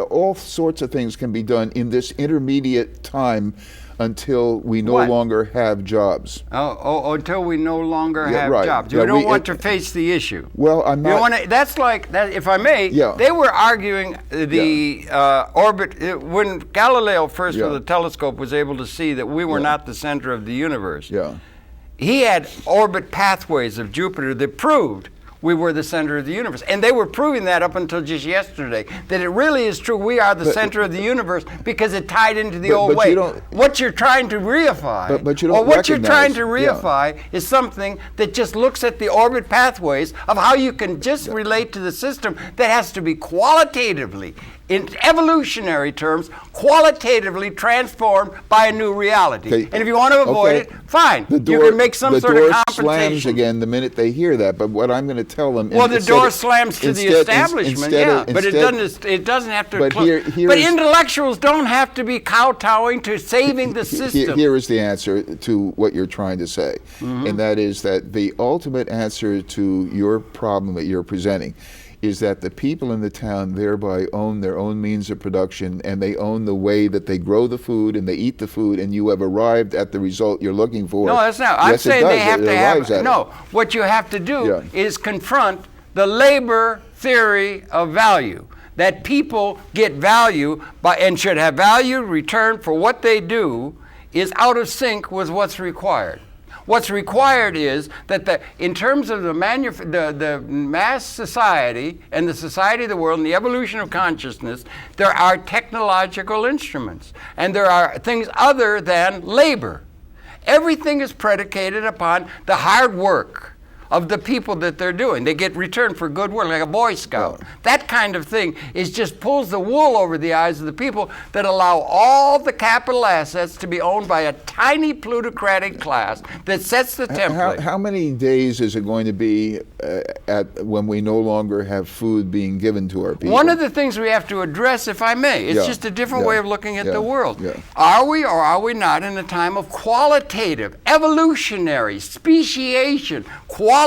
All sorts of things can be done in this intermediate time until we no longer have jobs. Until we no longer have jobs. Yeah, we don't want to face the issue. Well, I'm not. That's like that. If I may, they were arguing the orbit when Galileo first with a telescope was able to see that we were not the center of the universe. He had orbit pathways of Jupiter that proved we were the center of the universe. And they were proving that up until just yesterday, that it really is true we are the center of the universe because it tied into the old way. What you're trying to reify, is something that just looks at the orbit pathways of how you can just relate to the system that has to be qualitatively, in evolutionary terms, qualitatively transformed by a new reality. Okay. And if you want to avoid it, fine. You can make some sort of compensation. The door slams again the minute they hear that. But what I'm going to tell them, the door slams to the establishment, but it doesn't have to. But intellectuals don't have to be kowtowing to saving the system. Here is the answer to what you're trying to say, and that is that the ultimate answer to your problem that you're presenting is that the people in the town thereby own their own means of production, and they own the way that they grow the food and they eat the food, and you have arrived at the result you're looking for. No, that's not. I'm saying they have to have. No, what you have to do is confront the labor theory of value. That people get value and should have value returned for what they do is out of sync with what's required. What's required is that in terms of the mass society and the society of the world and the evolution of consciousness, there are technological instruments and there are things other than labor. Everything is predicated upon the hard work of the people that they're doing. They get returned for good work, like a Boy Scout. That kind of thing just pulls the wool over the eyes of the people that allow all the capital assets to be owned by a tiny plutocratic class that sets the template. How many days is it going to be when we no longer have food being given to our people? One of the things we have to address, if I may, it's just a different way of looking at the world. Are we or are we not in a time of qualitative, evolutionary, speciation, qualitative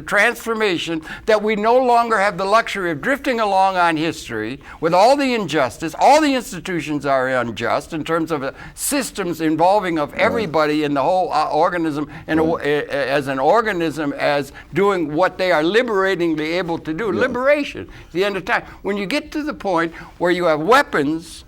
transformation, that we no longer have the luxury of drifting along on history with all the injustice? All the institutions are unjust in terms of systems involving of everybody in the whole organism and as an organism as doing what they are liberatingly able to do. Liberation, the end of time. When you get to the point where you have weapons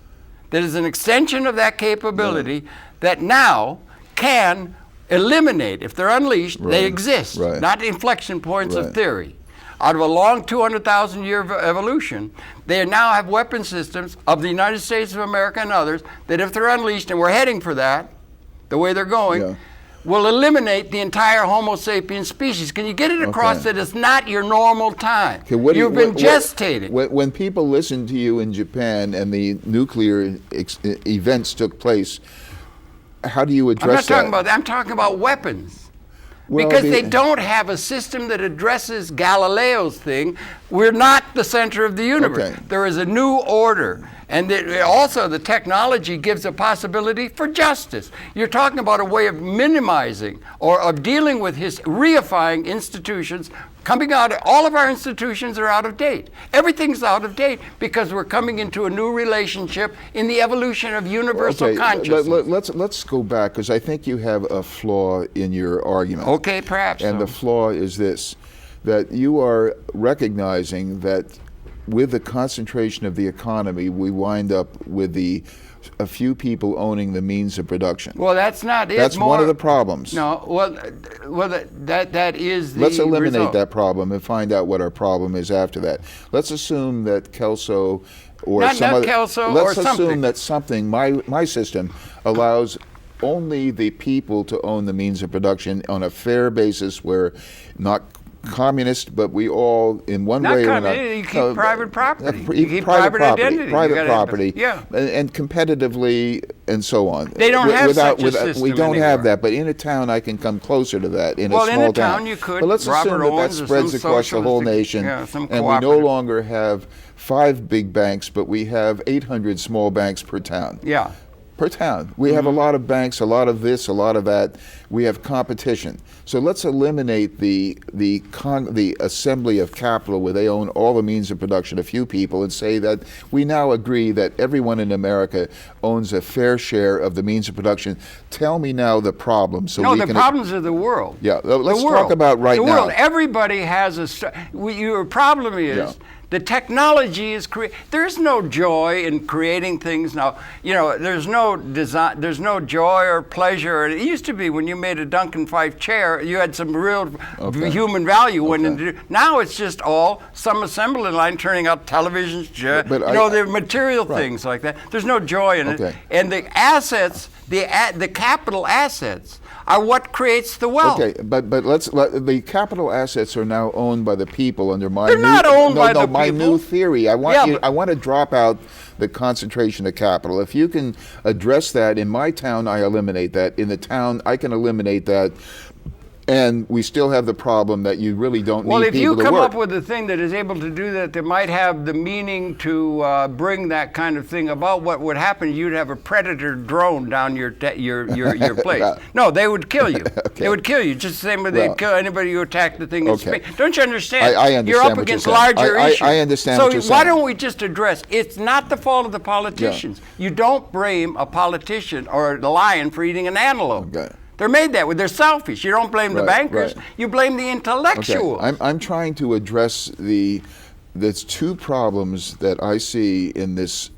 that is an extension of that capability that now can eliminate, if they're unleashed, they exist, not inflection points of theory. Out of a long 200,000 year evolution, they now have weapon systems of the United States of America and others that if they're unleashed, and we're heading for that, the way they're going, will eliminate the entire Homo sapiens species. Can you get it across that it's not your normal time? You've been gestating. When people listen to you in Japan and the nuclear events took place, how do you address that? I'm talking about weapons. Because they don't have a system that addresses Galileo's thing. We're not the center of the universe. There is a new order. And also the technology gives a possibility for justice. You're talking about a way of minimizing or of dealing with reifying institutions Coming out, all of our institutions are out of date. Everything's out of date because we're coming into a new relationship in the evolution of universal consciousness. Let's go back, because I think you have a flaw in your argument. Okay, perhaps. And the flaw is this, that you are recognizing that with the concentration of the economy, we wind up with a few people owning the means of production. Well, that's not it. That's one of the problems. No, well, that is the Let's eliminate result. that problem and find out what our problem is after that. Let's assume that Kelso or Not some other, Kelso let's or assume something. that something, my system allows only the people to own the means of production on a fair basis, where not communist, but we all, in one Not way or communist, another, you keep private property. You keep private private property, identity. private property, yeah. and competitively, and so on. They don't have such a system We don't anymore. have that, but in a town, I can come closer to that. In Well, a in small a town, you could. But let's Robert assume that Owens or spreads some across the whole socialistic- nation, yeah, some and we no cooperative. longer have 5 big banks, but we have 800 small banks per town. Yeah. Per town. We have a lot of banks, a lot of this, a lot of that. We have competition. So let's eliminate the assembly of capital where they own all the means of production, a few people, and say that we now agree that everyone in America owns a fair share of the means of production. Tell me now the problem. So No, we the can problems of the world. Yeah, let's The world. talk about right the now. world. Everybody has your problem is Yeah. the technology is there's no joy in creating things now. You know, there's no design, there's no joy or pleasure. It used to be when you made a Duncan Fife chair, you had some real human value went into it. Now it's just all some assembly line turning out televisions, the material things like that. There's no joy in it. And the assets, the capital assets are what creates the wealth. Okay, but the capital assets are now owned by the people under my They're not owned by the my people. new theory. I want to drop out the concentration of capital. If you can address that in my town, I eliminate that. In the town, I can eliminate that. And we still have the problem that you really don't need people to work. Well, if you come up with a thing that is able to do that might have the meaning to bring that kind of thing about, what would happen? You'd have a predator drone down your place. No, they would kill you. Okay. They would kill you just the same way they'd kill anybody who attacked the thing in space. Don't you understand? I understand. You're up what against you're saying. larger issues. I understand what you're So why saying. don't we just address? It's not the fault of the politicians. You don't blame a politician or the lion for eating an antelope. Okay. They're made that way. They're selfish. You don't blame the bankers. Right. You blame the intellectuals. Okay. I'm trying to address there's 2 problems that I see in this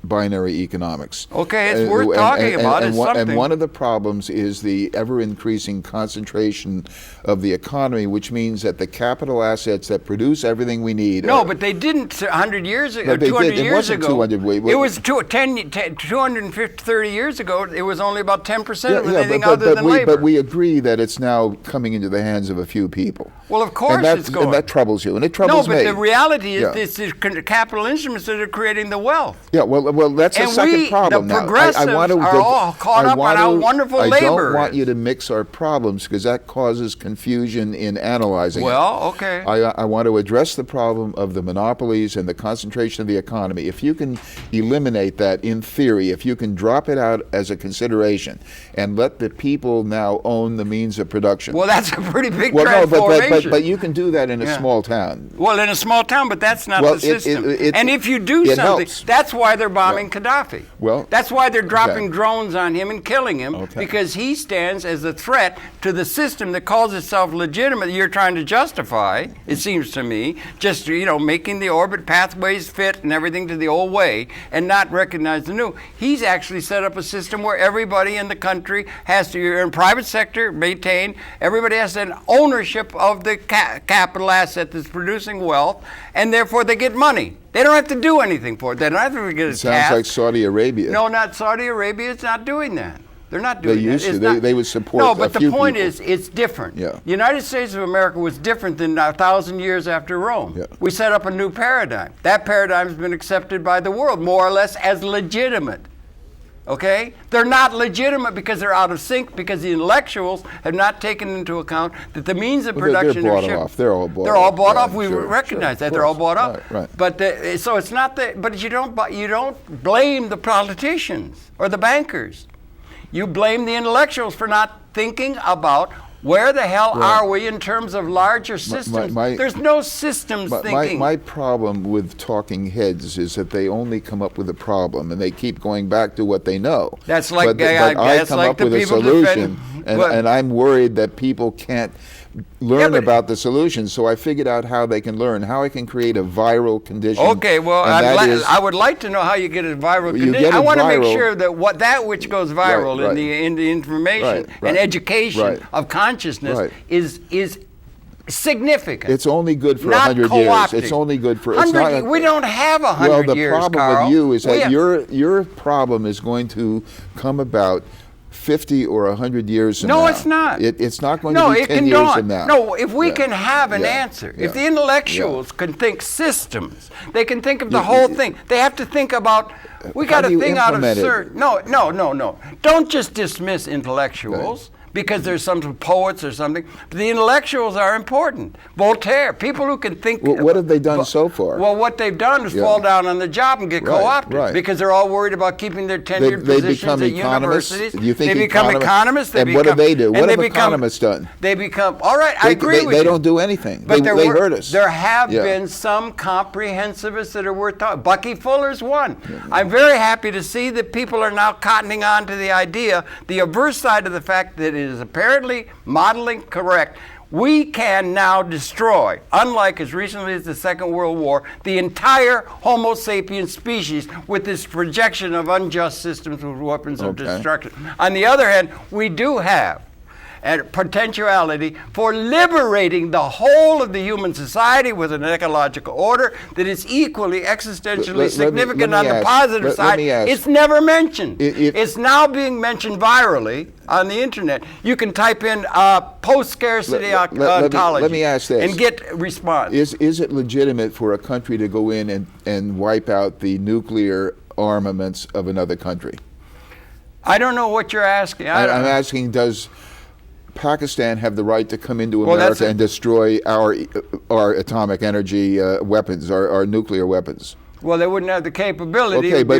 binary economics. Okay, it's worth talking about. It's something. And one of the problems is the ever-increasing concentration of the economy, which means that the capital assets that produce everything we need. No, but they didn't 100 years ago, No, they 200 did. It years wasn't ago. 200. It was 230 years ago, it was only about 10% of anything other than labor. But we agree that it's now coming into the hands of a few people. Well, of course it's going. And that troubles you, and it troubles me. No, but the reality is it's the capital instruments that are creating the wealth. Yeah, well, that's a second problem the now. progressives are all caught up on how wonderful labor is. I don't want you to mix our problems, because that causes confusion in analyzing it. Okay. I want to address the problem of the monopolies and the concentration of the economy. If you can eliminate that in theory, if you can drop it out as a consideration and let the people now own the means of production. Well, that's a pretty big transformation. But you can do that in a small town. Well, in a small town, but that's not the system. And if you do something, that's why they're bombing Gaddafi. Well, that's why they're dropping drones on him and killing him, because he stands as a threat to the system that calls itself legitimate. You're trying to justify, it seems to me, just making the orbit pathways fit and everything to the old way, and not recognize the new. He's actually set up a system where everybody in the country has to, in private sector, maintain. Everybody has an ownership of the capital asset that's producing wealth, and therefore they get money. They don't have to do anything for it. They don't have to get a task. Sounds like Saudi Arabia. No, not Saudi Arabia. It's not doing that. They're not doing that. They used to. They would support No, but a few the point people. is, it's different. Yeah. The United States of America was different than 1,000 years after Rome. Yeah. We set up a new paradigm. That paradigm has been accepted by the world, more or less, as legitimate. Okay? They're not legitimate because they're out of sync, because the intellectuals have not taken into account that the means of production they're bought off. They're all bought off. They're all bought off. Yeah, We sure, recognize sure, that. They're all bought off. Right. But so it's not that. But you don't blame the politicians or the bankers. You blame the intellectuals for not thinking about Where the hell Well, are we in terms of larger systems? There's no systems thinking. My problem with talking heads is that they only come up with a problem and they keep going back to what they know. That's like, but I come up with a solution, and I'm worried that people can't learn about the solution. So I figured out how they can learn, how I can create a viral condition. Okay, well, I would like to know how you get a viral condition. I want to make sure that that which goes viral in the information and education of consciousness is significant. It's only good for 100 years. It's only good for... we don't have 100 years, Well, the problem with you is that your problem is going to come about 50 or 100 years from now. No, it's not. It's not going to be 10 years from now. No, if we can have an answer, if the intellectuals can think systems, they can think of the whole thing. They have to think about, we got to think out of certain... No. Don't just dismiss intellectuals. Because there's some poets or something. But the intellectuals are important. Voltaire, people who can think... Well, what have they done so far? Well, what they've done is fall down on the job and get co-opted. Because they're all worried about keeping their tenured positions at universities. Do you think they become economists. And what do they do? What have economists done? They become... All right, I agree with you. They don't do anything. They hurt us. There have been some comprehensivists that are worth talking. Bucky Fuller's one. I'm very happy to see that people are now cottoning on to the idea, the averse side of the fact that is apparently modeling correct. We can now destroy, unlike as recently as the Second World War, the entire Homo sapiens species with this projection of unjust systems with weapons of destruction. On the other hand, we do have and potentiality for liberating the whole of the human society with an ecological order that is equally existentially significant on the positive side. It's never mentioned. It's now being mentioned virally on the internet. You can type in post-scarcity ontology let me ask this. And get response. Is it legitimate for a country to go in and wipe out the nuclear armaments of another country? I don't know what you're asking. I'm asking, does Pakistan have the right to come into America and destroy our atomic energy weapons, our nuclear weapons? Well, they wouldn't have the capability. Okay, but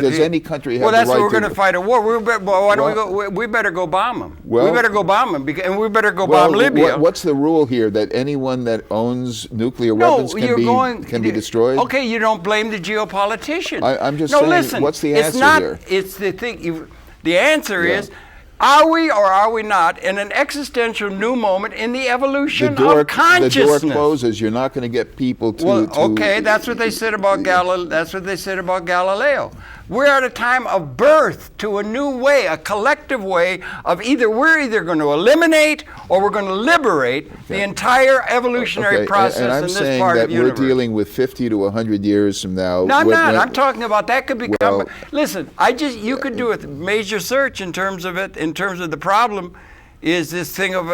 does any country have the right to... Well, that's why we're going to fight a war. Why don't we go? We better go bomb them. We better go bomb them, and we better go bomb Libya. What's the rule here that anyone that owns nuclear weapons can be destroyed? Okay, you don't blame the geopolitician. I'm just saying, listen, what's the answer here? It's the thing. The answer is, are we or are we not in an existential new moment in the evolution of consciousness? The door closes. You're not going to get people to... Okay, that's what they said about Galileo. That's what they said about Galileo. We're at a time of birth to a new way, a collective way of we're either going to eliminate or we're going to liberate the entire evolutionary process in this part of the universe. And I'm saying that we're dealing with 50 to 100 years from now. No, I'm not. I'm talking about that could become... Listen, you could do a major search in terms of it, in terms of the problem is this thing of...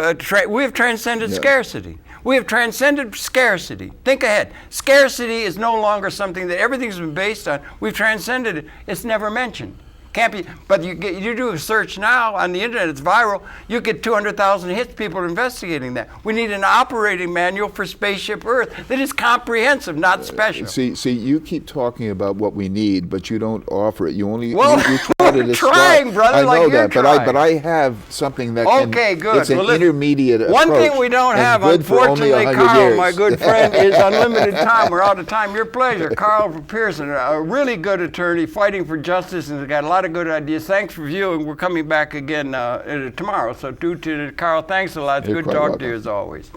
we have transcended scarcity. We have transcended scarcity. Think ahead. Scarcity is no longer something that everything's been based on. We've transcended it. It's never mentioned. Can't be, but you do a search now on the internet, it's viral, you get 200,000 hits, people are investigating that. We need an operating manual for Spaceship Earth that is comprehensive, not special. See, you keep talking about what we need, but you don't offer it. You only you try to describe. Trying, brother, I know like that, but I have something that good. It's an intermediate approach. One thing we don't have, unfortunately, Carl, my good friend, is unlimited time. We're out of time. Your pleasure. Carl Pearson, a really good attorney fighting for justice and has got a lot of good ideas. Thanks for viewing. We're coming back again tomorrow. So, Carl, thanks a lot. It's good talking to you as always.